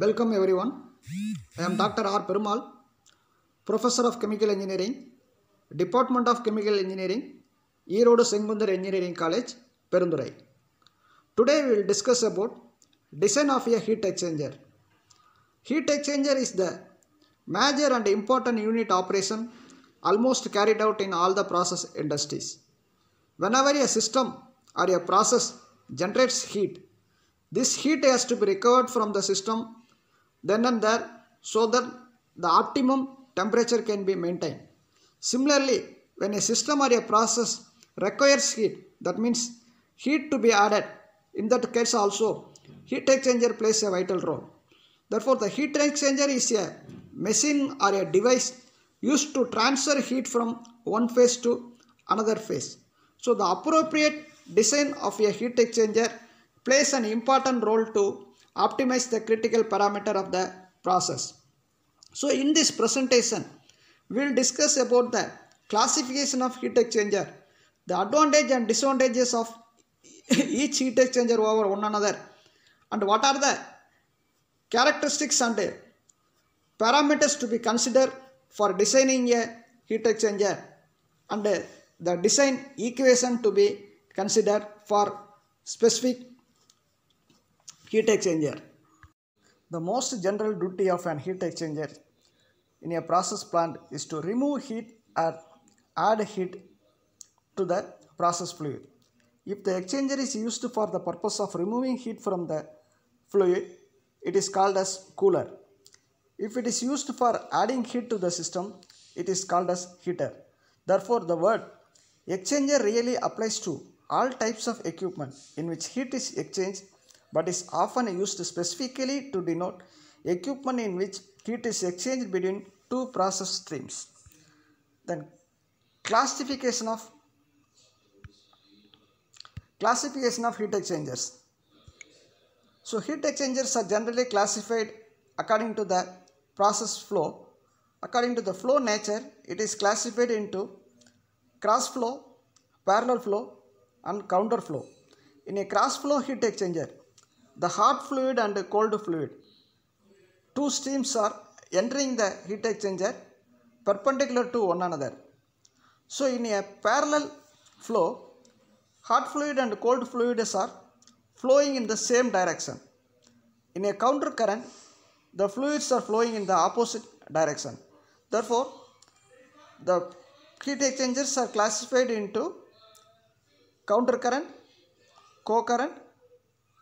Welcome everyone. I am Dr. R. Perumal, Professor of Chemical Engineering, Department of Chemical Engineering, Erode Sengundar Engineering College, Perundurai. Today we will discuss about design of a heat exchanger. Heat exchanger is the major and important unit operation almost carried out in all the process industries. Whenever a system or a process generates heat, this heat has to be recovered from the system then and there so that the optimum temperature can be maintained. Similarly, when a system or a process requires heat, that means heat to be added, in that case also heat exchanger plays a vital role. Therefore, the heat exchanger is a machine or a device used to transfer heat from one phase to another phase. So, the appropriate design of a heat exchanger plays an important role to optimize the critical parameter of the process. So, in this presentation, we will discuss about the classification of heat exchanger, the advantage and disadvantages of each heat exchanger over one another, and what are the characteristics and parameters to be considered for designing a heat exchanger, and the design equation to be considered for specific heat exchanger. The most general duty of an heat exchanger in a process plant is to remove heat or add heat to the process fluid. If the exchanger is used for the purpose of removing heat from the fluid, it is called as cooler. If it is used for adding heat to the system, it is called as heater. Therefore, the word exchanger really applies to all types of equipment in which heat is exchanged, but is often used specifically to denote equipment in which heat is exchanged between two process streams. Then classification of heat exchangers. So heat exchangers are generally classified according to the process flow. According to the flow nature, it is classified into cross flow, parallel flow, and counter flow. In a cross flow heat exchanger, the hot fluid and the cold fluid, two streams are entering the heat exchanger perpendicular to one another. So in a parallel flow, hot fluid and cold fluids are flowing in the same direction. In a counter current, the fluids are flowing in the opposite direction. Therefore, the heat exchangers are classified into counter current, co-current,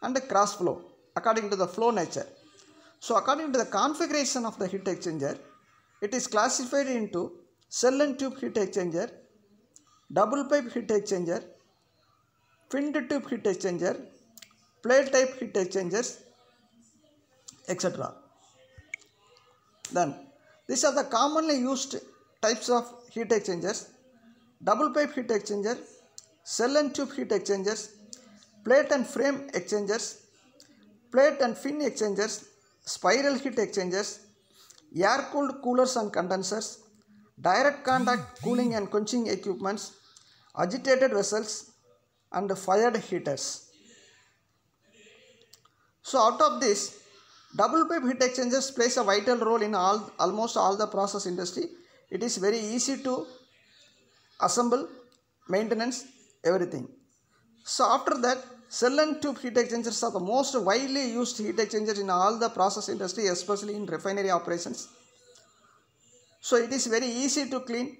and cross flow according to the flow nature. So according to the configuration of the heat exchanger, it is classified into cell and tube heat exchanger, double pipe heat exchanger, finned tube heat exchanger, plate type heat exchangers, etc. Then these are the commonly used types of heat exchangers: double pipe heat exchanger, cell and tube heat exchangers, plate and frame exchangers, plate and fin exchangers, spiral heat exchangers, air-cooled coolers and condensers, direct contact cooling and quenching equipments, agitated vessels, and fired heaters. So out of this, double pipe heat exchangers plays a vital role in almost all the process industry. It is very easy to assemble, maintenance, everything. So after that, cell and tube heat exchangers are the most widely used heat exchangers in all the process industry, especially in refinery operations. So it is very easy to clean,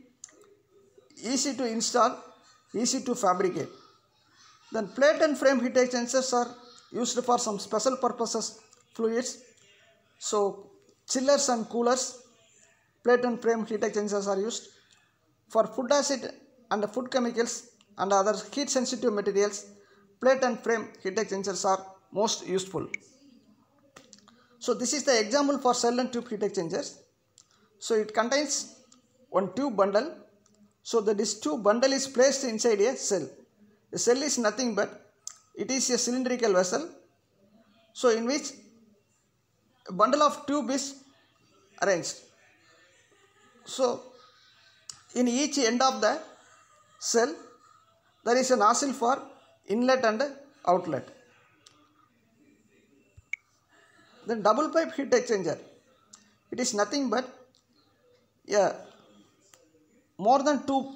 easy to install, easy to fabricate. Then plate and frame heat exchangers are used for some special purposes fluids. So chillers and coolers, plate and frame heat exchangers are used. For food acid and food chemicals and other heat sensitive materials, plate and frame heat exchangers are most useful. So this is the example for cell and tube heat exchangers. So it contains one tube bundle. So this tube bundle is placed inside a cell. The cell is nothing but it is a cylindrical vessel, so in which a bundle of tube is arranged. So in each end of the cell there is a nozzle for inlet and outlet. Then double pipe heat exchanger. It is nothing but more than two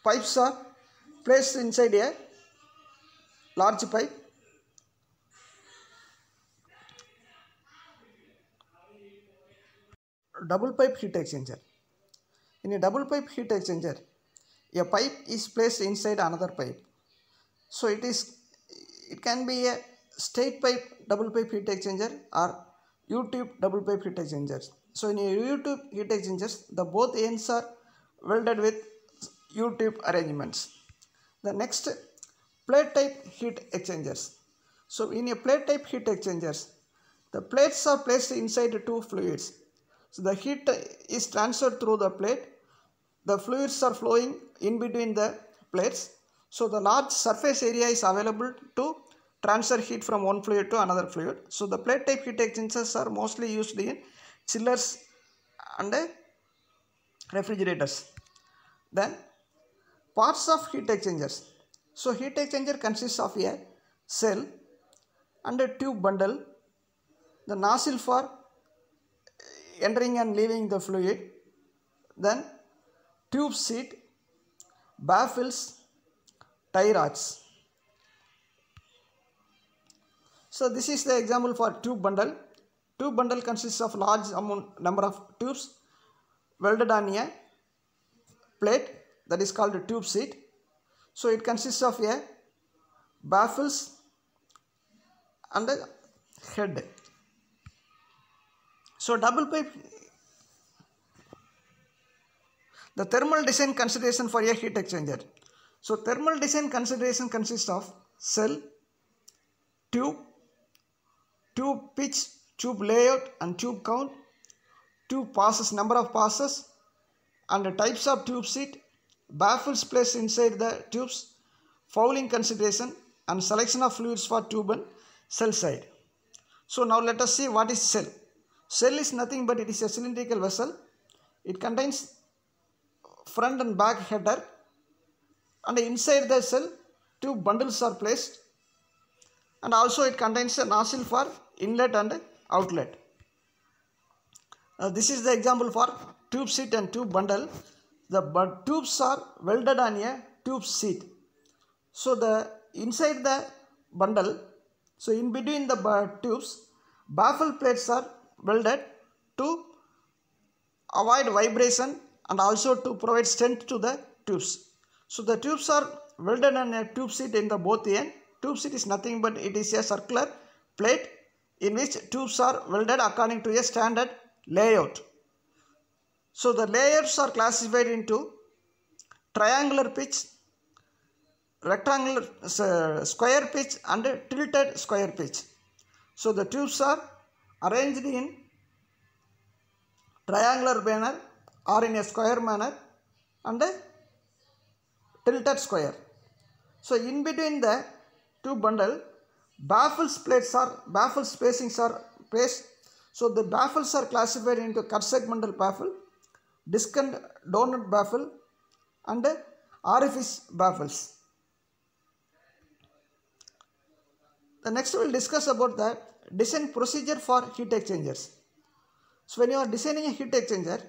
pipes are placed inside a large pipe. Double pipe heat exchanger. In a double pipe heat exchanger, a pipe is placed inside another pipe. So it can be a straight pipe double pipe heat exchanger or U-tube double pipe heat exchangers. So in a U-tube heat exchangers, the both ends are welded with U-tube arrangements. The next, plate type heat exchangers. So in a plate type heat exchangers, the plates are placed inside two fluids. So the heat is transferred through the plate. The fluids are flowing in between the plates. So the large surface area is available to transfer heat from one fluid to another fluid. So the plate type heat exchangers are mostly used in chillers and refrigerators. Then parts of heat exchangers. So heat exchanger consists of a cell and a tube bundle, the nozzle for entering and leaving the fluid, then tube seat, baffles, tie rods. So this is the example for tube bundle. Tube bundle consists of large number of tubes welded on a plate, that is called a tube seat. So it consists of a baffles and a head. So double pipe. The thermal design consideration for a heat exchanger. So thermal design consideration consists of cell, tube, tube pitch, tube layout and tube count, tube passes, number of passes, and the types of tube seat, baffles placed inside the tubes, fouling consideration, and selection of fluids for tube and cell side. So now let us see what is cell. Cell is nothing but it is a cylindrical vessel. It contains front and back header, and inside the cell tube bundles are placed, and also it contains a nozzle for inlet and outlet. This is the example for tube seat and tube bundle. The tubes are welded on a tube seat. So the inside the bundle, so in between the tubes, baffle plates are welded to avoid vibration and also to provide strength to the tubes. So the tubes are welded on a tube seat in the both ends. Tube seat is nothing but it is a circular plate in which tubes are welded according to a standard layout. So the layers are classified into triangular pitch, rectangular square pitch and tilted square pitch. So the tubes are arranged in triangular manner or in a square manner and a tilted square. So in between the tube bundle, baffles spacings are placed. So the baffles are classified into cut segmental baffle, disc and donut baffle and orifice baffles. The next we will discuss about the design procedure for heat exchangers. So when you are designing a heat exchanger,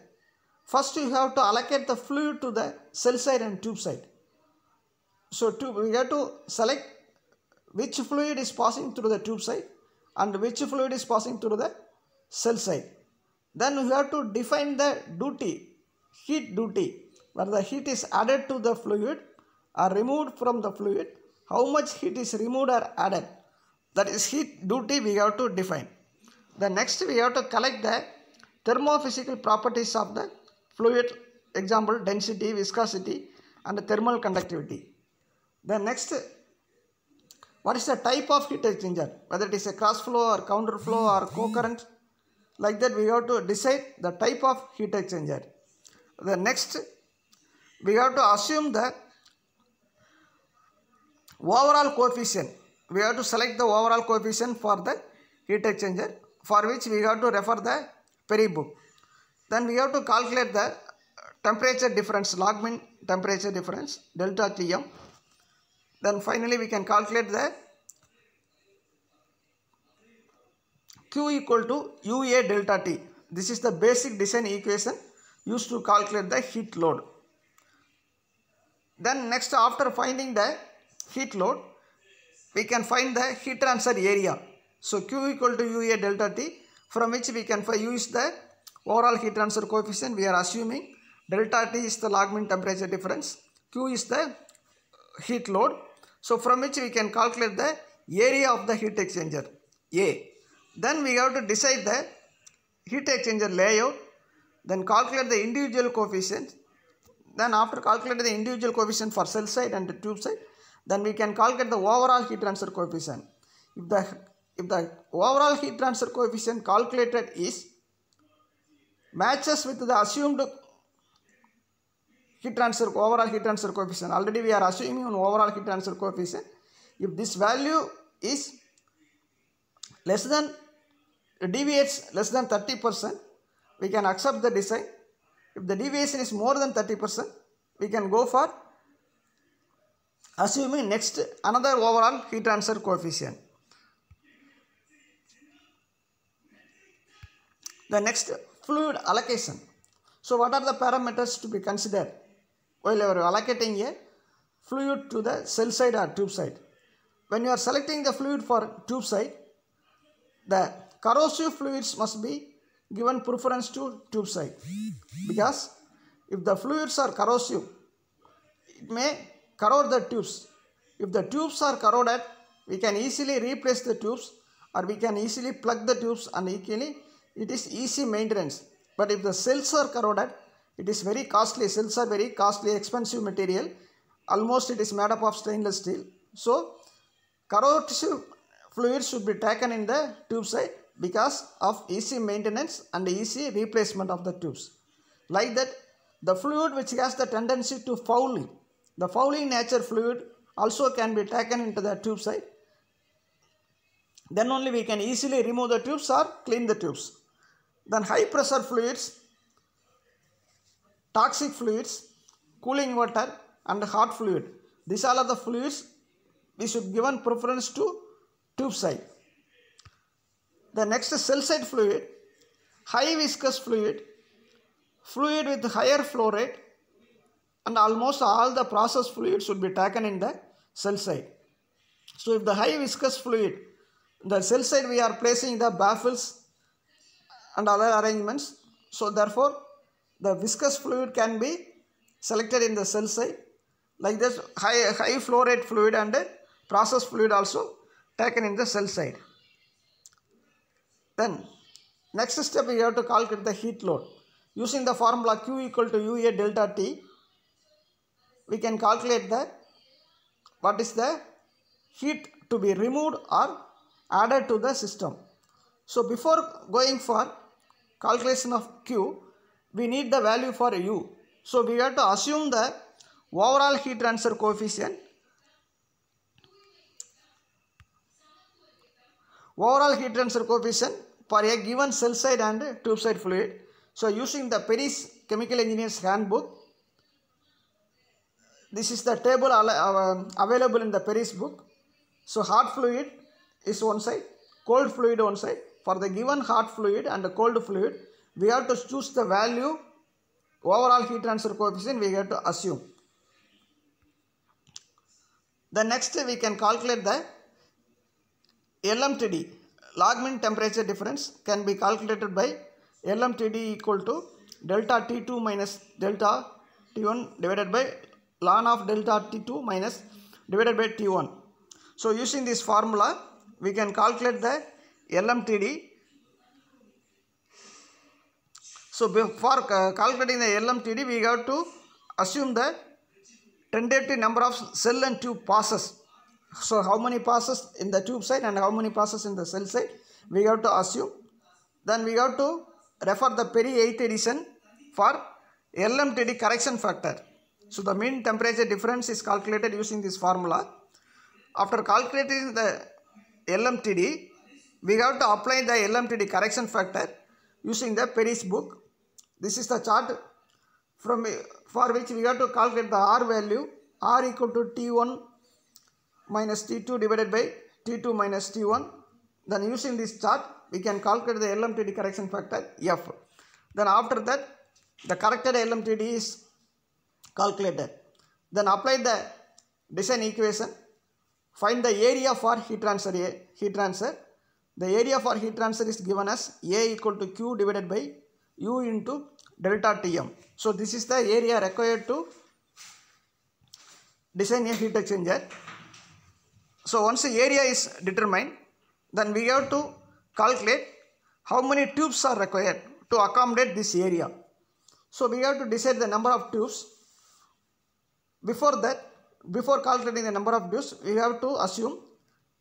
first you have to allocate the fluid to the cell side and tube side. So we have to select which fluid is passing through the tube side and which fluid is passing through the cell side. Then we have to define the duty, heat duty, where the heat is added to the fluid or removed from the fluid, how much heat is removed or added. That is heat duty we have to define. The next we have to collect the thermophysical properties of the fluid, example density, viscosity and thermal conductivity. The next, what is the type of heat exchanger, whether it is a cross flow or counter flow or co-current, like that we have to decide the type of heat exchanger. The next, we have to assume the overall coefficient. We have to select the overall coefficient for the heat exchanger, for which we have to refer the Perry book. Then we have to calculate the temperature difference, log mean temperature difference, delta Tm. Then finally we can calculate the Q equal to UA delta T. This is the basic design equation used to calculate the heat load. Then next, after finding the heat load, we can find the heat transfer area. So Q equal to UA delta T, from which we can use the overall heat transfer coefficient. We are assuming delta T is the log mean temperature difference, Q is the heat load. So from which we can calculate the area of the heat exchanger, A. Then we have to decide the heat exchanger layout, then calculate the individual coefficients. Then after calculating the individual coefficient for cell side and the tube side, then we can calculate the overall heat transfer coefficient. If the overall heat transfer coefficient calculated is matches with the assumed overall heat transfer coefficient, already we are assuming an overall heat transfer coefficient. If this value is deviates less than 30%, we can accept the design. If the deviation is more than 30%, we can go for assuming next another overall heat transfer coefficient. The next, fluid allocation. So what are the parameters to be considered while you are allocating a fluid to the cell side or tube side? When you are selecting the fluid for tube side, the corrosive fluids must be given preference to tube side, because if the fluids are corrosive, it may corrode the tubes. If the tubes are corroded, we can easily replace the tubes, or we can easily plug the tubes, and equally it is easy maintenance. But if the cells are corroded, it is very costly. Cells are very costly, expensive material. Almost it is made up of stainless steel. So corrosive fluids should be taken in the tube side because of easy maintenance and easy replacement of the tubes. Like that, the fluid which has the tendency to fouling, the fouling nature fluid also can be taken into the tube side. Then only we can easily remove the tubes or clean the tubes. Then high pressure fluids, toxic fluids, cooling water and hot fluid. These all are the fluids we should given preference to tube side. The next is cell side fluid, high viscous fluid, fluid with higher flow rate, and almost all the process fluids should be taken in the cell side. So if the high viscous fluid, the cell side we are placing the baffles and other arrangements. So therefore the viscous fluid can be selected in the cell side. Like this, high flow rate fluid and process fluid also taken in the cell side. Then next step, we have to calculate the heat load. Using the formula Q equal to UA delta T, we can calculate what is the heat to be removed or added to the system. So before going for calculation of Q, we need the value for U. So we have to assume the overall heat transfer coefficient. Overall heat transfer coefficient for a given cell side and tube side fluid. So using the Paris Chemical Engineers Handbook, this is the table available in the Paris book. So hot fluid is one side, cold fluid one side. For the given hot fluid and the cold fluid, we have to choose the value overall heat transfer coefficient we have to assume. The next we can calculate the LMTD, log mean temperature difference, can be calculated by LMTD equal to delta T2 minus delta T1 divided by ln of delta T2 minus divided by T1. So using this formula, we can calculate the LMTD. So for calculating the LMTD, we have to assume the tentative number of cell and tube passes. So how many passes in the tube side and how many passes in the cell side, we have to assume. Then we have to refer the Perry 8th edition for LMTD correction factor. So the mean temperature difference is calculated using this formula. After calculating the LMTD, we have to apply the LMTD correction factor using the Perry's book. This is the chart for which we have to calculate the R value. R equal to T1 minus T2 divided by T2 minus T1. Then using this chart, we can calculate the LMTD correction factor F. Then after that, the corrected LMTD is calculated. Then apply the design equation. Find the area for heat transfer. The area for heat transfer is given as A equal to Q divided by U into delta Tm. So this is the area required to design a heat exchanger. So once the area is determined, then we have to calculate how many tubes are required to accommodate this area. So we have to decide the number of tubes. Before that, before calculating the number of tubes, we have to assume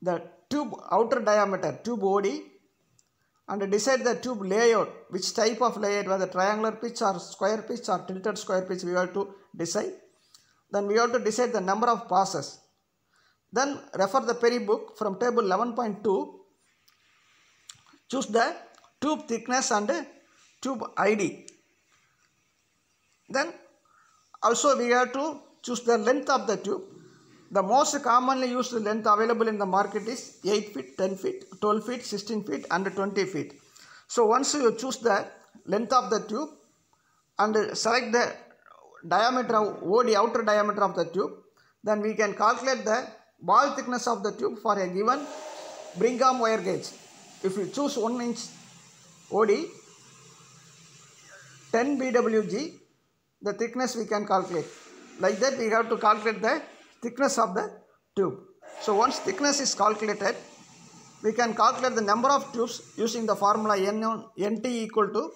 the tube outer diameter, tube OD, and decide the tube layout, which type of layout, whether triangular pitch or square pitch or tilted square pitch, we have to decide. Then we have to decide the number of passes. Then refer the Perry book from table 11.2. Choose the tube thickness and tube ID. Then also we have to choose the length of the tube. The most commonly used length available in the market is 8 feet, 10 feet, 12 feet, 16 feet and 20 feet. So once you choose the length of the tube and select the diameter of OD, outer diameter of the tube, then we can calculate the ball thickness of the tube for a given Brigham wire gauge. If you choose 1 inch OD, 10 BWG, the thickness we can calculate. Like that we have to calculate the thickness of the tube. So once thickness is calculated, we can calculate the number of tubes using the formula NT equal to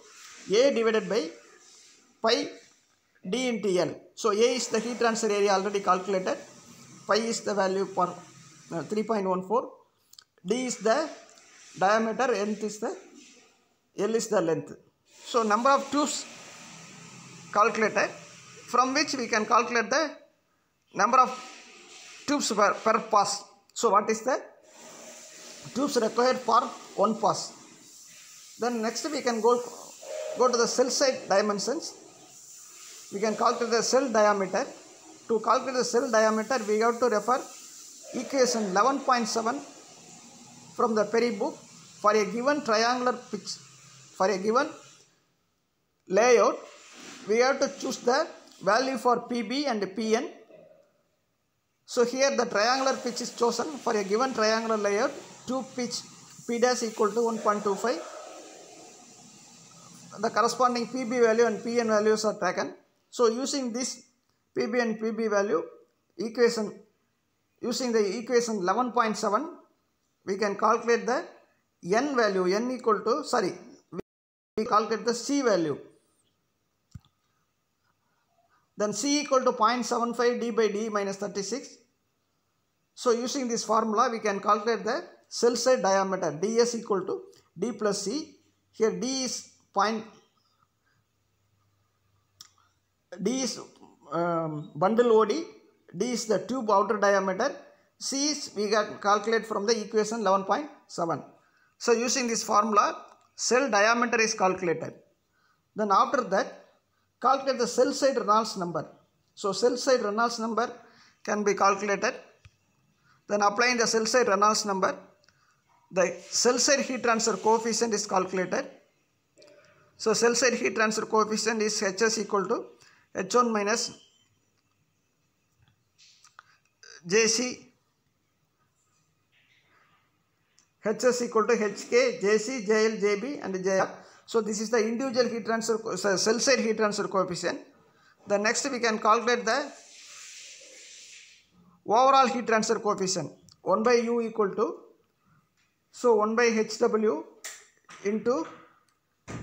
A divided by pi D into L. So A is the heat transfer area already calculated. Pi is the value for 3.14. D is the diameter, nth is the L is the length. So number of tubes calculated, from which we can calculate the number of tubes per pass. So what is the tubes required for one pass? Then next we can go to the cell side dimensions. We can calculate the cell diameter. To calculate the cell diameter, we have to refer equation 11.7 from the Perry book. For a given triangular pitch, for a given layout, we have to choose the value for PB and PN. So here the triangular pitch is chosen. For a given triangular layout, tube pitch P dash equal to 1.25. The corresponding PB value and PN values are taken. So using this PB and PB value equation, using the equation 11.7, we can calculate the N value, N equal to, we calculate the C value. Then C equal to 0.75 D by D minus 36. So using this formula, we can calculate the cell side diameter, ds equal to D plus C. Here D is bundle OD, D is the tube outer diameter, C is we can calculate from the equation 11.7. So using this formula, cell diameter is calculated. Then after that, calculate the cell side Reynolds number. So cell side Reynolds number can be calculated. Then applying the cell side Reynolds number, the cell side heat transfer coefficient is calculated. So cell side heat transfer coefficient is Hs equal to H1 minus Jc, Hs equal to Hk, Jc, Jl, Jb and Jr. So this is the individual heat transfer, cell side heat transfer coefficient. Then next we can calculate the overall heat transfer coefficient, 1 by U equal to, so 1 by Hw into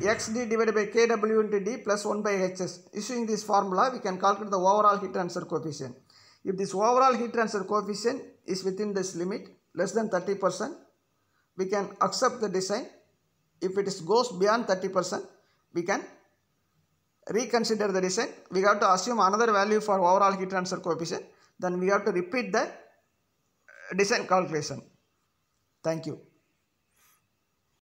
Xd divided by Kw into D plus 1 by Hs. Using this formula, we can calculate the overall heat transfer coefficient. If this overall heat transfer coefficient is within this limit, less than 30%, we can accept the design. If it goes beyond 30%, we can reconsider the design. We have to assume another value for overall heat transfer coefficient. Then we have to repeat the design calculation. Thank you.